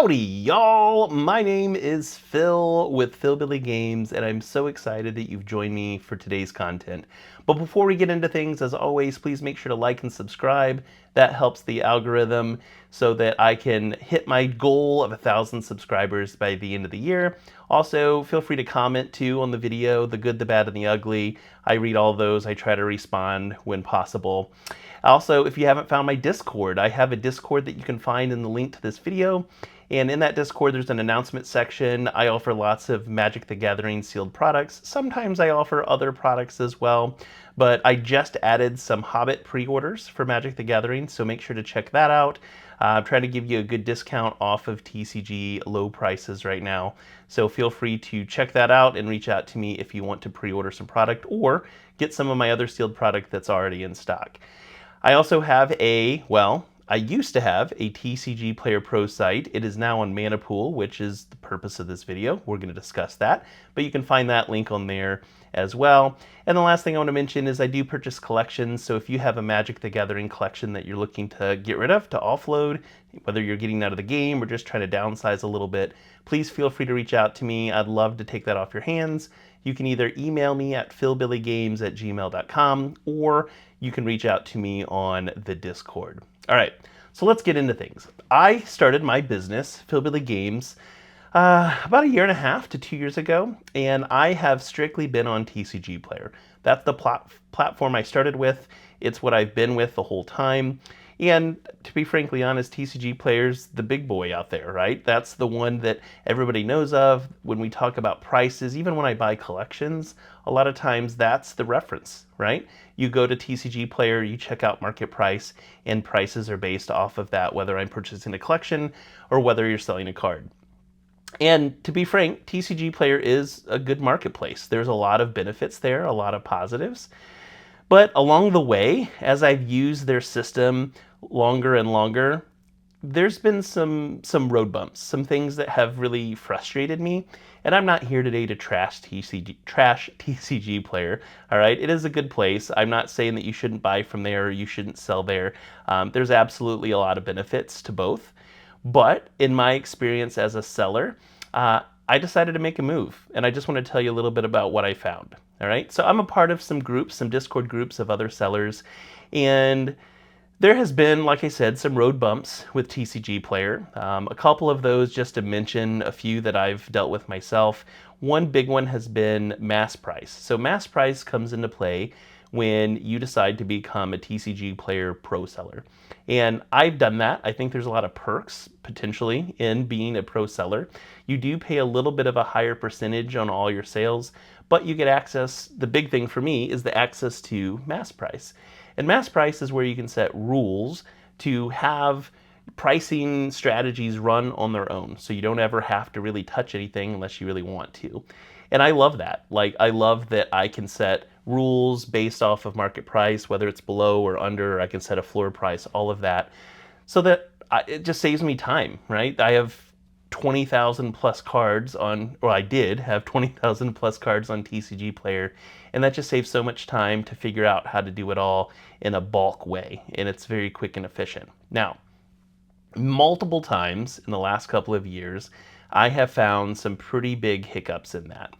Howdy, y'all! My name is Phil with Philbilly Games, and I'm so excited that you've joined me for today's content. But before we get into things, as always, please make sure to like and subscribe. That helps the algorithm so that I can hit my goal of 1,000 subscribers by the end of the year. Also, feel free to comment too on the video, the good, the bad, and the ugly. I read all those. I try to respond when possible. Also, if you haven't found my Discord, I have a Discord that you can find in the link to this video. And in that Discord, there's an announcement section. I offer lots of Magic the Gathering sealed products. Sometimes I offer other products as well. But I just added some Hobbit pre-orders for Magic the Gathering, so make sure to check that out. I'm trying to give you a good discount off of TCG low prices right now. So feel free to check that out and reach out to me if you want to pre-order some product or get some of my other sealed product that's already in stock. I also have I used to have a TCGplayer Pro site. It is now on Mana Pool, which is the purpose of this video. We're going to discuss that, but you can find that link on there as well. And the last thing I want to mention is I do purchase collections. So if you have a Magic the Gathering collection that you're looking to get rid of, to offload, whether you're getting out of the game or just trying to downsize a little bit, please feel free to reach out to me. I'd love to take that off your hands. You can either email me at philbillygames@gmail.com or you can reach out to me on the Discord. All right, so let's get into things. I started my business, Philbilly Games, about 1.5 to 2 years ago, and I have strictly been on TCGplayer. That's the platform I started with. It's what I've been with the whole time. And to be frankly honest, TCGplayer's the big boy out there, right? That's the one that everybody knows of. When we talk about prices, even when I buy collections, a lot of times that's the reference, right? You go to TCGplayer, you check out market price, and prices are based off of that, whether I'm purchasing a collection or whether you're selling a card. And to be frank, TCGplayer is a good marketplace. There's a lot of benefits there, a lot of positives. But along the way, as I've used their system longer and longer, there's been some road bumps, some things that have really frustrated me. And I'm not here today to trash TCGplayer. All right, it is a good place. I'm not saying that you shouldn't buy from there or you shouldn't sell there. There's absolutely a lot of benefits to both. But in my experience as a seller, I decided to make a move, and I just want to tell you a little bit about what I found. All right, so I'm a part of some groups, some Discord groups of other sellers, and there has been, like I said, some road bumps with TCGplayer. A couple of those, just to mention a few that I've dealt with myself. One big one has been mass price. So mass price comes into play when you decide to become a TCGplayer Pro seller. And I've done that. I think there's a lot of perks potentially in being a pro seller. You do pay a little bit of a higher percentage on all your sales, but you get access. The big thing for me is the access to mass price. And mass price is where you can set rules to have pricing strategies run on their own. So you don't ever have to really touch anything unless you really want to. And I love that. Like, I love that I can set rules based off of market price, whether it's below or under, or I can set a floor price, all of that. So that it just saves me time, right? I have 20,000 plus cards on, or I did have 20,000 plus cards on TCGplayer, and that just saves so much time to figure out how to do it all in a bulk way, and it's very quick and efficient. Now, multiple times in the last couple of years, I have found some pretty big hiccups in that.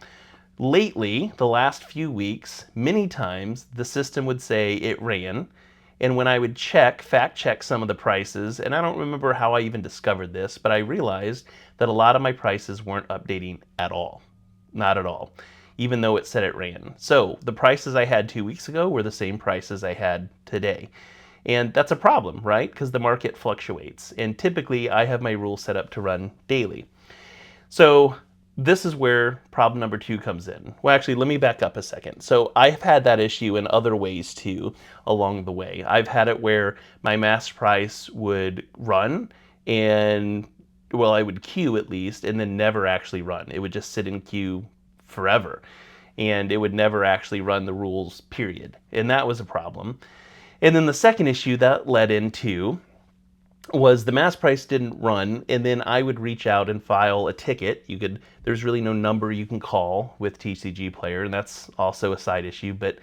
Lately, the last few weeks, many times the system would say it ran, and when I would fact check some of the prices, and I don't remember how I even discovered this, but I realized that a lot of my prices weren't updating at all. Not at all, even though it said it ran. So the prices I had 2 weeks ago were the same prices I had today. And that's a problem, right? Because the market fluctuates. And typically I have my rules set up to run daily. So this is where problem number 2 comes in. Well, actually, let me back up a second. So I've had that issue in other ways too along the way. I've had it where my mass price would run and, well, I would queue at least and then never actually run. It would just sit in queue forever and it would never actually run the rules, period. And that was a problem. And then the second issue that led into was the mass price didn't run, and then I would reach out and file a ticket. There's really no number you can call with TCGplayer, and that's also a side issue, but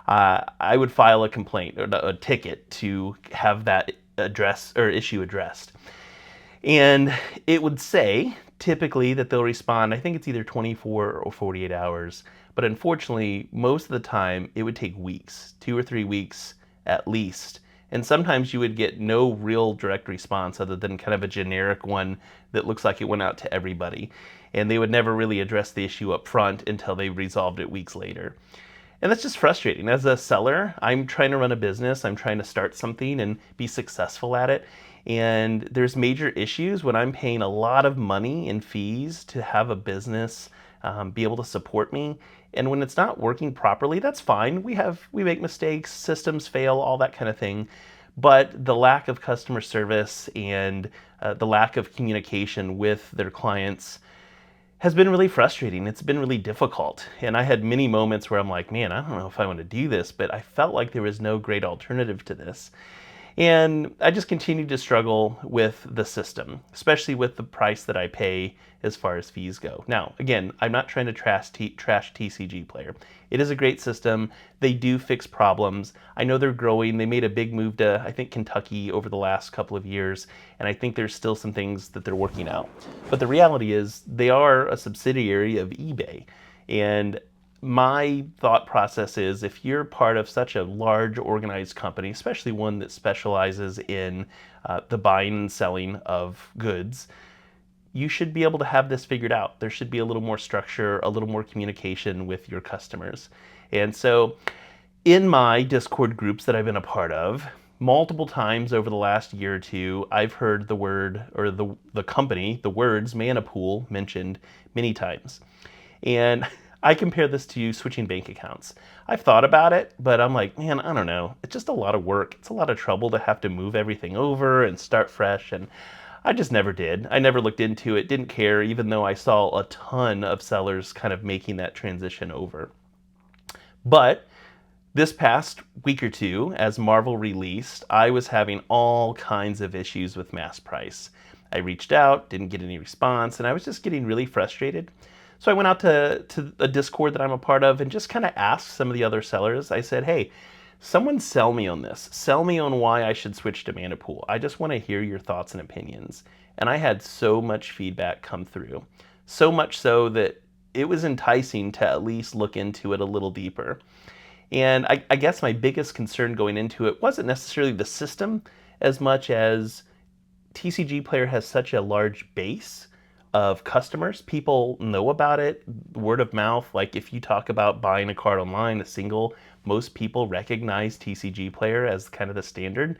I would file a complaint or a ticket to have that issue addressed. And it would say typically that they'll respond, I think it's either 24 or 48 hours. But unfortunately, most of the time it would take weeks, 2 or 3 weeks at least. And sometimes you would get no real direct response other than kind of a generic one that looks like it went out to everybody. And they would never really address the issue up front until they resolved it weeks later. And that's just frustrating. As a seller, I'm trying to run a business, I'm trying to start something and be successful at it. And there's major issues when I'm paying a lot of money in fees to have a business be able to support me. And when it's not working properly, that's fine. We make mistakes, systems fail, all that kind of thing. But the lack of customer service and the lack of communication with their clients has been really frustrating. It's been really difficult. And I had many moments where I'm like, man, I don't know if I want to do this, but I felt like there was no great alternative to this. And I just continued to struggle with the system, especially with the price that I pay as far as fees go. Now, again, I'm not trying to trash TCGplayer. It is a great system. They do fix problems. I know they're growing. They made a big move to, I think, Kentucky over the last couple of years, and I think there's still some things that they're working out. But the reality is they are a subsidiary of eBay. And my thought process is if you're part of such a large organized company, especially one that specializes in the buying and selling of goods, you should be able to have this figured out. There should be a little more structure, a little more communication with your customers. And so in my Discord groups that I've been a part of, multiple times over the last year or two, I've heard the word or the company, the words Mana Pool mentioned many times. And I compare this to switching bank accounts. I've thought about it, but I'm like, man, I don't know. It's just a lot of work. It's a lot of trouble to have to move everything over and start fresh. And I just never did. I never looked into it, didn't care, even though I saw a ton of sellers kind of making that transition over. But this past week or two, as Marvel released, I was having all kinds of issues with mass price. I reached out, didn't get any response, and I was just getting really frustrated. So I went out to a Discord that I'm a part of and just kind of asked some of the other sellers. I said, hey, someone sell me on this. Sell me on why I should switch to Mana Pool. I just want to hear your thoughts and opinions. And I had so much feedback come through. So much so that it was enticing to at least look into it a little deeper. And I guess my biggest concern going into it wasn't necessarily the system as much as TCGplayer has such a large base of customers. People know about it, word of mouth. Like if you talk about buying a card online, a single, most people recognize TCGplayer as kind of the standard.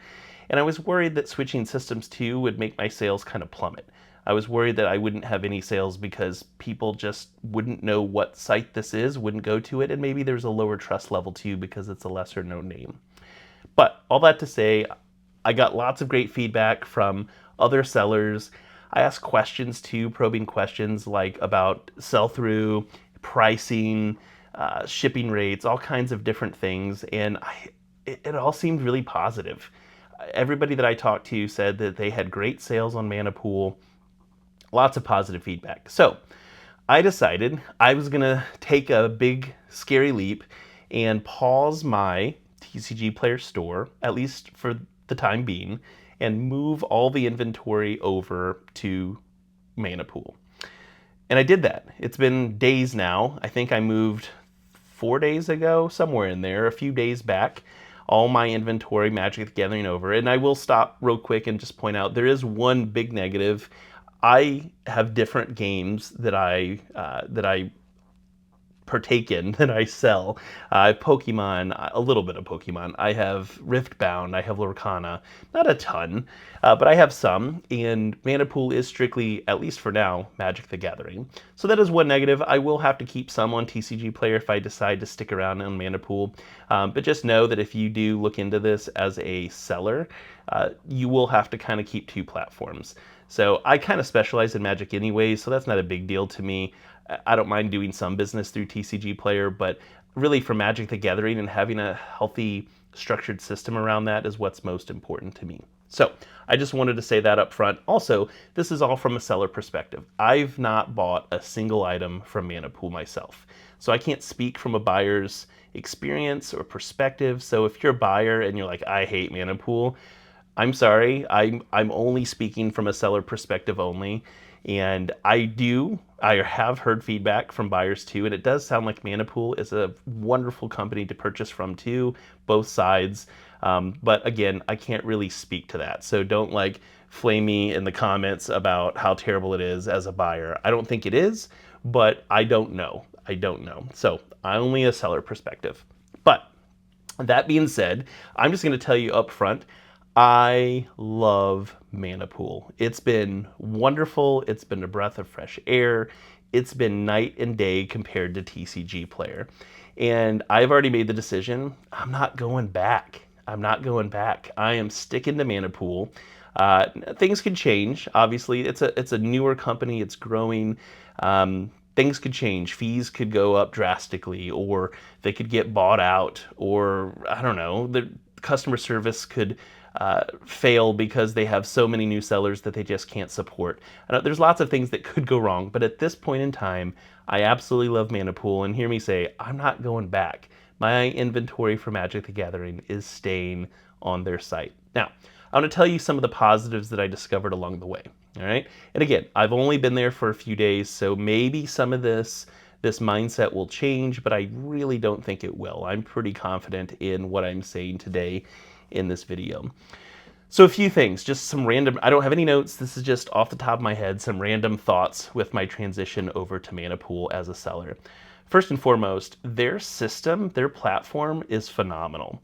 And I was worried that switching systems too would make my sales kind of plummet. I was worried that I wouldn't have any sales because people just wouldn't know what site this is, wouldn't go to it, and maybe there's a lower trust level too because it's a lesser known name. But all that to say, I got lots of great feedback from other sellers. I asked questions too, probing questions like about sell-through, pricing, shipping rates, all kinds of different things, and it all seemed really positive. Everybody that I talked to said that they had great sales on Mana Pool, lots of positive feedback. So I decided I was gonna take a big scary leap and pause my TCGplayer store, at least for the time being, and move all the inventory over to Mana Pool. And I did that. It's been days now. I think I moved 4 days ago, somewhere in there, a few days back, all my inventory, Magic the Gathering over. And I will stop real quick and just point out there is one big negative. I have different games that I partake in, that I sell. Pokemon, a little bit of Pokemon. I have Riftbound, I have Lorcana, not a ton, but I have some, and Mana Pool is strictly, at least for now, Magic the Gathering. So that is one negative. I will have to keep some on TCGplayer if I decide to stick around on Mana Pool, but just know that if you do look into this as a seller, you will have to kind of keep two platforms. So I kind of specialize in Magic anyway, so that's not a big deal to me. I don't mind doing some business through TCGplayer, but really for Magic the Gathering and having a healthy, structured system around that is what's most important to me. So I just wanted to say that up front. Also, this is all from a seller perspective. I've not bought a single item from Mana Pool myself, so I can't speak from a buyer's experience or perspective. So if you're a buyer and you're like, I hate Mana Pool, I'm sorry. I'm only speaking from a seller perspective only. And I have heard feedback from buyers too, and it does sound like Manapool is a wonderful company to purchase from too, both sides. But again, I can't really speak to that. So don't like flame me in the comments about how terrible it is as a buyer. I don't think it is, but I don't know. I don't know. So I only a seller perspective. But that being said, I'm just going to tell you up front, I love Manapool. It's been wonderful. It's been a breath of fresh air. It's been night and day compared to TCG Player. And I've already made the decision. I'm not going back. I'm not going back. I am sticking to Manapool. Things could change. Obviously, it's a newer company. It's growing. Things could change. Fees could go up drastically, or they could get bought out, or I don't know. The customer service could fail because they have so many new sellers that they just can't support. There's lots of things that could go wrong, but at this point in time, I absolutely love Manapool, and hear me say, I'm not going back. My inventory for Magic the Gathering is staying on their site. Now, I want to tell you some of the positives that I discovered along the way. All right. And again, I've only been there for a few days, so maybe some of this mindset will change, but I really don't think it will. I'm pretty confident in what I'm saying today in this video. So a few things, just some random, I don't have any notes. This is just off the top of my head, some random thoughts with my transition over to Manapool as a seller. First and foremost, their system, their platform is phenomenal.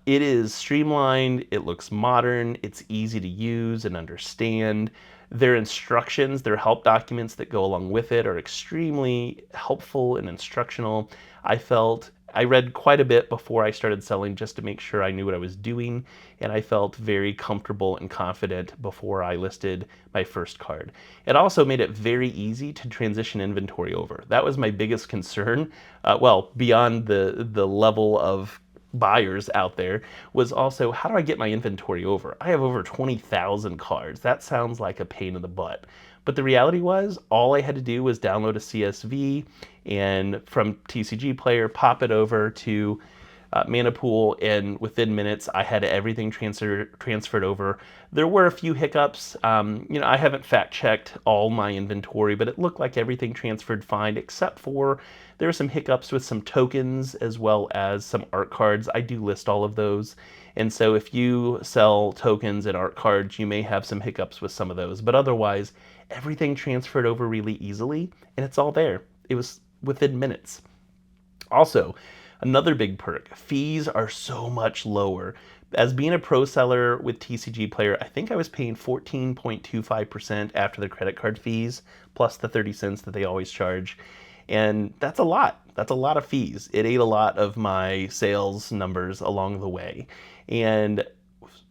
It is streamlined, it looks modern, it's easy to use and understand. Their instructions, their help documents that go along with it are extremely helpful and instructional. I read quite a bit before I started selling just to make sure I knew what I was doing, and I felt very comfortable and confident before I listed my first card. It also made it very easy to transition inventory over. That was my biggest concern, well, beyond the level of buyers out there, was also how do I get my inventory over? I have over 20,000 cards. That sounds like a pain in the butt. But the reality was all I had to do was download a CSV and from TCG Player, pop it over to Manapool, and within minutes I had everything transferred over. There were a few hiccups. I haven't fact checked all my inventory, but it looked like everything transferred fine, except for there were some hiccups with some tokens as well as some art cards. I do list all of those. And so if you sell tokens and art cards, you may have some hiccups with some of those. But otherwise, everything transferred over really easily, and it's all there. It was within minutes. Also, another big perk, fees are so much lower. As being a pro seller with TCG Player, I think I was paying 14.25% after the credit card fees, plus the 30 cents that they always charge. And that's a lot. That's a lot of fees. It ate a lot of my sales numbers along the way. And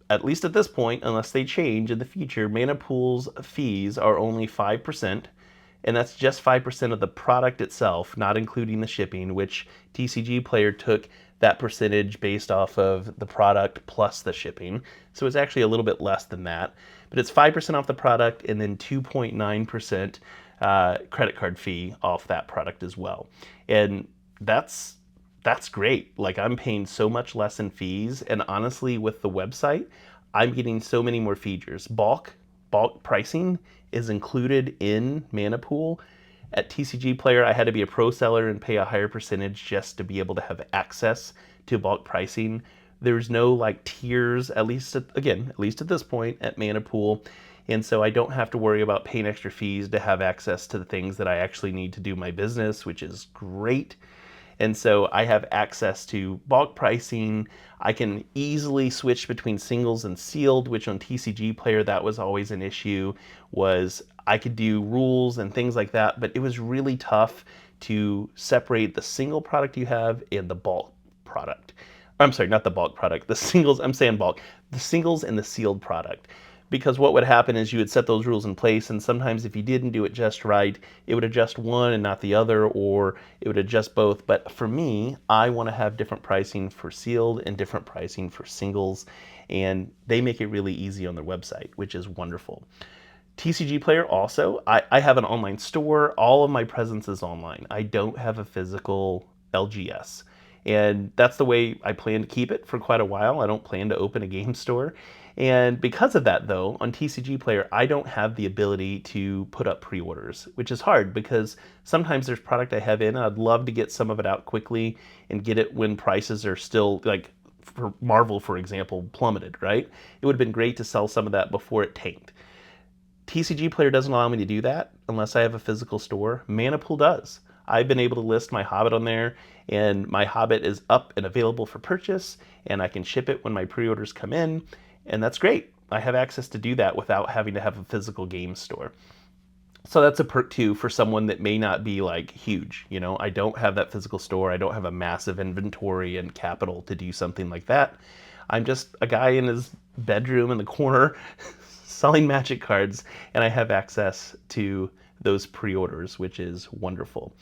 at least at this point, unless they change in the future, Manapool's fees are only 5%. And that's just 5% of the product itself, not including the shipping, which TCG Player took that percentage based off of the product plus the shipping. So it's actually a little bit less than that. But it's 5% off the product and then 2.9% credit card fee off that product as well. And that's great. Like, I'm paying so much less in fees, and honestly with the website, I'm getting so many more features. Bulk pricing is included in Manapool. At TCG Player, I had to be a pro seller and pay a higher percentage just to be able to have access to bulk pricing. There's no like tiers, at least at this point at Manapool. And so I don't have to worry about paying extra fees to have access to the things that I actually need to do my business, which is great. And so I have access to bulk pricing. I can easily switch between singles and sealed, which on TCG Player, that was always an issue, was I could do rules and things like that, but it was really tough to separate the single product you have and the bulk product. I'm sorry, not the bulk product, the singles, I'm saying bulk, the singles and the sealed product. Because what would happen is you would set those rules in place, and sometimes if you didn't do it just right, it would adjust one and not the other, or it would adjust both. But for me, I want to have different pricing for sealed and different pricing for singles, and they make it really easy on their website, which is wonderful. TCG Player also, I have an online store. All of my presence is online. I don't have a physical LGS. And that's the way I plan to keep it for quite a while. I don't plan to open a game store. And because of that, though, on TCG Player, I don't have the ability to put up pre-orders, which is hard because sometimes there's product I have in. I'd love to get some of it out quickly and get it when prices are still like for Marvel, for example, plummeted, right? It would have been great to sell some of that before it tanked. TCG Player doesn't allow me to do that unless I have a physical store. Manapool does. I've been able to list my Hobbit on there, and my Hobbit is up and available for purchase, and I can ship it when my pre-orders come in, and that's great. I have access to do that without having to have a physical game store. So that's a perk too for someone that may not be like huge. You know, I don't have that physical store. I don't have a massive inventory and capital to do something like that. I'm just a guy in his bedroom in the corner selling magic cards, and I have access to those pre-orders, which is wonderful.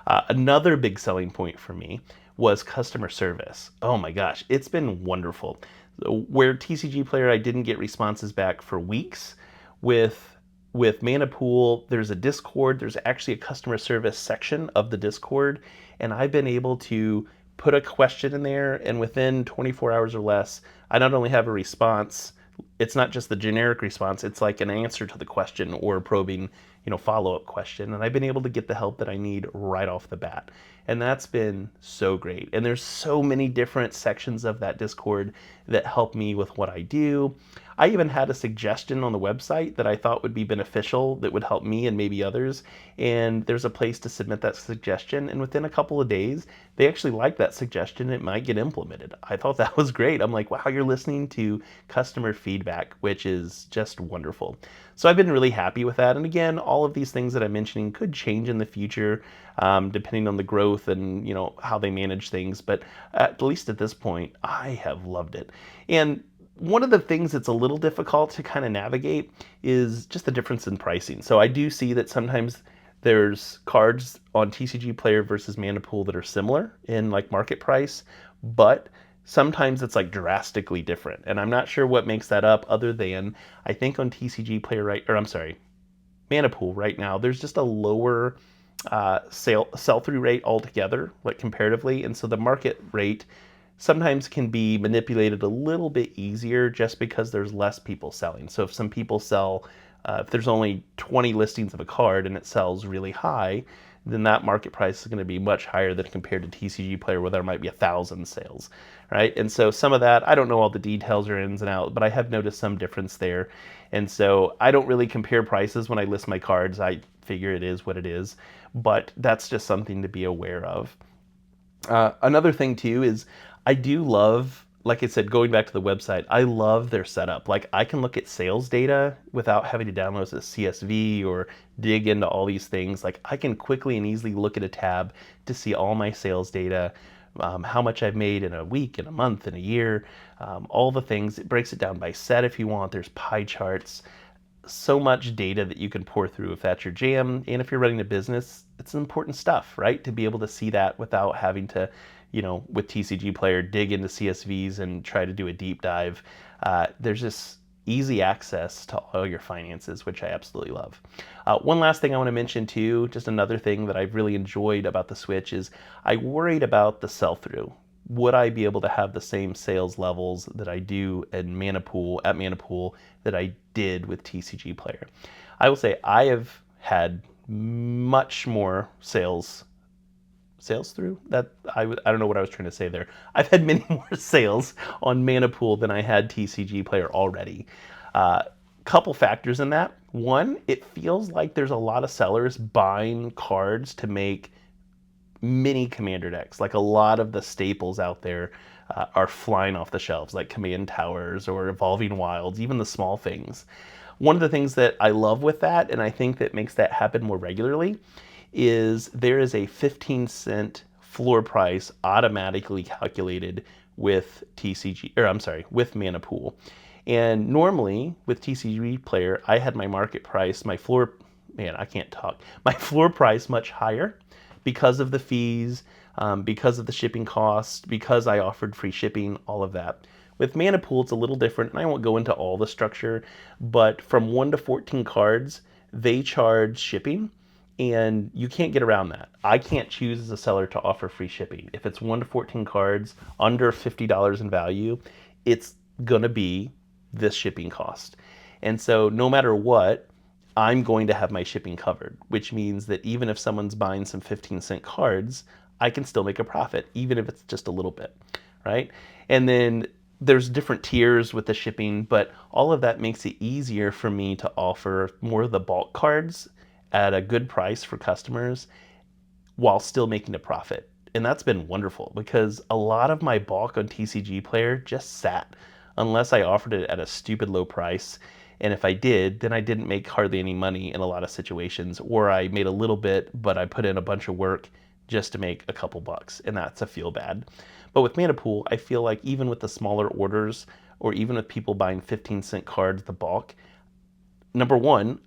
Another big selling point for me was customer service. Oh my gosh, it's been wonderful. Where TCG Player I didn't get responses back for weeks, with Manapool, there's a Discord. There's actually a customer service section of the Discord, and I've been able to put a question in there, and within 24 hours or less, I not only have a response. It's not just the generic response. It's like an answer to the question or a probing, follow-up question. And I've been able to get the help that I need right off the bat. And that's been so great. And there's so many different sections of that Discord that help me with what I do. I even had a suggestion on the website that I thought would be beneficial that would help me and maybe others. And there's a place to submit that suggestion. And within a couple of days, they actually liked that suggestion. It might get implemented. I thought that was great. I'm like, wow, you're listening to customer feedback, which is just wonderful. So I've been really happy with that. And again, all of these things that I'm mentioning could change in the future, depending on the growth and how they manage things. But at least at this point, I have loved it. And one of the things that's a little difficult to kind of navigate is just the difference in pricing. So I do see that sometimes there's cards on TCG Player versus Manapool that are similar in like market price, but sometimes it's like drastically different. And I'm not sure what makes that up other than I think on TCG Player Manapool right now, there's just a lower sell-through rate altogether, like comparatively. And so the market rate sometimes can be manipulated a little bit easier just because there's less people selling. So if some people sell, if there's only 20 listings of a card and it sells really high, then that market price is going to be much higher than compared to TCG Player where there might be 1,000 sales, right? And so some of that, I don't know all the details or ins and outs, but I have noticed some difference there. And so I don't really compare prices when I list my cards. I figure it is what it is, but that's just something to be aware of. Another thing too is I do love, like I said, going back to the website, I love their setup. Like I can look at sales data without having to download a CSV or dig into all these things. Like I can quickly and easily look at a tab to see all my sales data, how much I've made in a week, in a month, in a year, all the things. It breaks it down by set if you want. There's pie charts. So much data that you can pour through if that's your jam. And if you're running a business, it's important stuff, right? To be able to see that without having to, with TCG Player, dig into CSVs and try to do a deep dive. There's just easy access to all your finances, which I absolutely love. One last thing I want to mention too, just another thing that I've really enjoyed about the Switch is I worried about the sell-through. Would I be able to have the same sales levels that I do at Manapool that I did with TCG Player? I will say I have had much more sales through that. I don't know what I was trying to say there. I've had many more sales on Manapool than I had TCG Player already. Couple factors in that. One, it feels like there's a lot of sellers buying cards to make mini commander decks. Like a lot of the staples out there are flying off the shelves, like command towers or evolving wilds, even the small things. One of the things that I love with that, and I think that makes that happen more regularly, is there is a 15-cent floor price automatically calculated with with Manapool. And normally with TCG Player, I had my market price, my floor price much higher because of the fees, because of the shipping costs, because I offered free shipping, all of that. With Manapool, it's a little different, and I won't go into all the structure, but from 1 to 14 cards, they charge shipping, and you can't get around that. I can't choose as a seller to offer free shipping. If it's 1 to 14 cards, under $50 in value, it's gonna be this shipping cost. And so no matter what, I'm going to have my shipping covered, which means that even if someone's buying some 15-cent cards, I can still make a profit, even if it's just a little bit, right? And then there's different tiers with the shipping, but all of that makes it easier for me to offer more of the bulk cards at a good price for customers while still making a profit. And that's been wonderful because a lot of my bulk on TCGplayer just sat unless I offered it at a stupid low price. And if I did, then I didn't make hardly any money in a lot of situations, or I made a little bit, but I put in a bunch of work just to make a couple bucks, and that's a feel bad. But with Manapool, I feel like even with the smaller orders, or even with people buying 15-cent cards, the bulk, number one,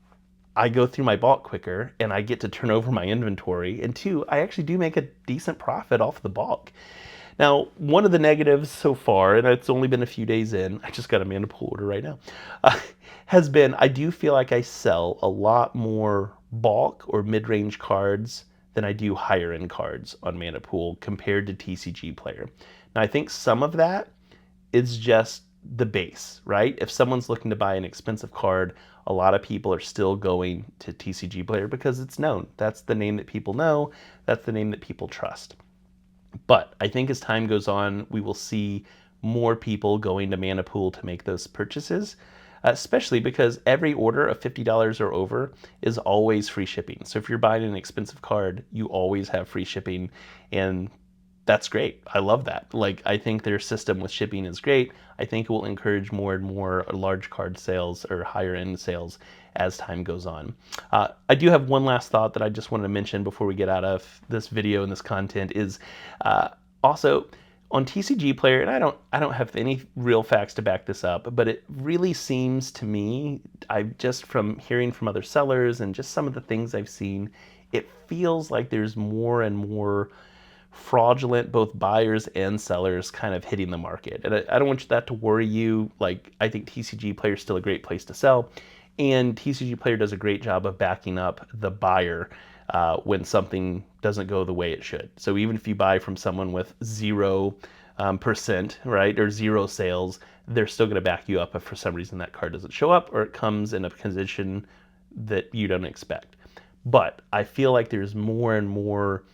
I go through my bulk quicker and I get to turn over my inventory. And two, I actually do make a decent profit off the bulk. Now, one of the negatives so far, and it's only been a few days in, I just got a Manapool order right now, has been I do feel like I sell a lot more bulk or mid-range cards than I do higher end cards on Manapool compared to TCGplayer. Now, I think some of that is just the base, right? If someone's looking to buy an expensive card, a lot of people are still going to TCGplayer because it's known. That's the name that people know. That's the name that people trust. But I think as time goes on, we will see more people going to Manapool to make those purchases, especially because every order of $50 or over is always free shipping. So if you're buying an expensive card, you always have free shipping, and that's great. I love that. Like, I think their system with shipping is great. I think it will encourage more and more large card sales or higher end sales as time goes on. I do have one last thought that I just wanted to mention before we get out of this video and this content is also on TCGplayer, and I don't have any real facts to back this up, but it really seems to me, I just from hearing from other sellers and just some of the things I've seen, it feels like there's more and more fraudulent both buyers and sellers kind of hitting the market. And I don't want that to worry you. Like, I think TCGplayer is still a great place to sell, and TCGplayer does a great job of backing up the buyer when something doesn't go the way it should. So even if you buy from someone with 0%, right, or zero sales, they're still going to back you up if for some reason that card doesn't show up or it comes in a condition that you don't expect. But I feel like there's more and more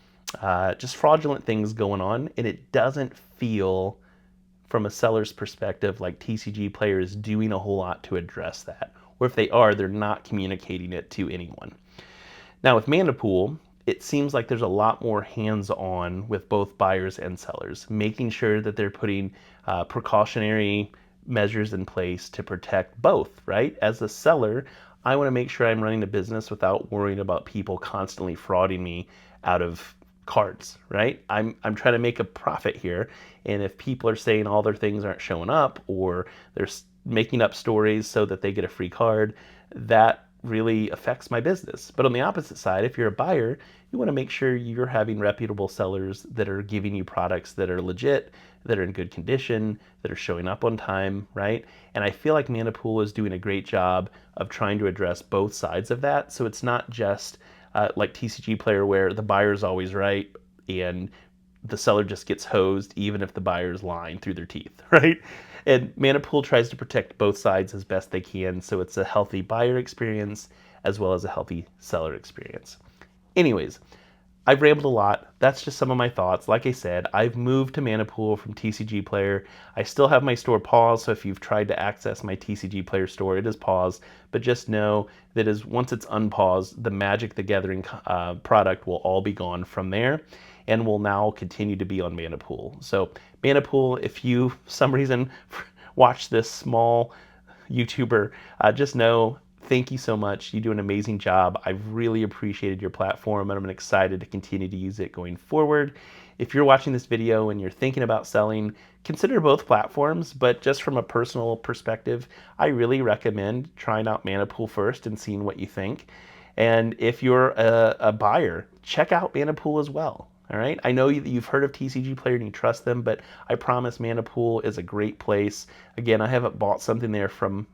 just fraudulent things going on, and it doesn't feel, from a seller's perspective, like TCGplayer is doing a whole lot to address that. Or if they are, they're not communicating it to anyone. Now with Manapool, it seems like there's a lot more hands-on with both buyers and sellers, making sure that they're putting precautionary measures in place to protect both, right? As a seller, I want to make sure I'm running a business without worrying about people constantly frauding me out of cards, right? I'm trying to make a profit here, and if people are saying all their things aren't showing up, or they're making up stories so that they get a free card, that really affects my business. But on the opposite side, if you're a buyer, you want to make sure you're having reputable sellers that are giving you products that are legit, that are in good condition, that are showing up on time, right? And I feel like Manapool is doing a great job of trying to address both sides of that. So it's not just like TCGplayer where the buyer's always right and the seller just gets hosed even if the buyer's lying through their teeth, right? And Manapool tries to protect both sides as best they can, so it's a healthy buyer experience as well as a healthy seller experience. Anyways, I've rambled a lot. That's just some of my thoughts. Like I said, I've moved to Manapool from TCGplayer. I still have my store paused, so if you've tried to access my TCGplayer store, it is paused. But just know that once it's unpaused, the Magic the Gathering product will all be gone from there and will now continue to be on Manapool. So Manapool, if you, for some reason, watch this small YouTuber, just know, thank you so much. You do an amazing job. I've really appreciated your platform, and I'm excited to continue to use it going forward. If you're watching this video and you're thinking about selling, consider both platforms, but just from a personal perspective, I really recommend trying out Manapool first and seeing what you think. And if you're a buyer, check out Manapool as well. All right. I know that you've heard of TCG Player and you trust them, but I promise Mana Pool is a great place. Again, I haven't bought something there from,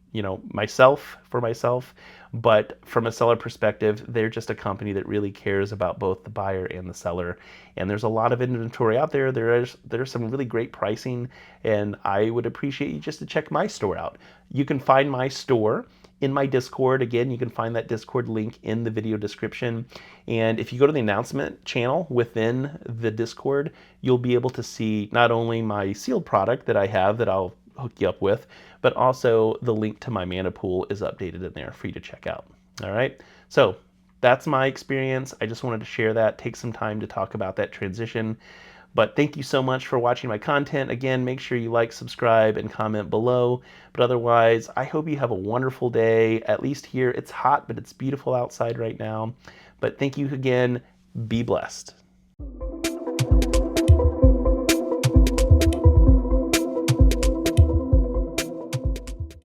myself for myself, but from a seller perspective, they're just a company that really cares about both the buyer and the seller. And there's a lot of inventory out there. There's some really great pricing, and I would appreciate you just to check my store out. You can find my store in my Discord. Again, you can find that Discord link in the video description. And if you go to the announcement channel within the Discord, you'll be able to see not only my sealed product that I have that I'll hook you up with, but also the link to my Mana Pool is updated in there for you to check out. All right. So that's my experience. I just wanted to share that, take some time to talk about that transition. But thank you so much for watching my content. Again, make sure you like, subscribe, and comment below. But otherwise, I hope you have a wonderful day. At least here, it's hot, but it's beautiful outside right now. But thank you again. Be blessed.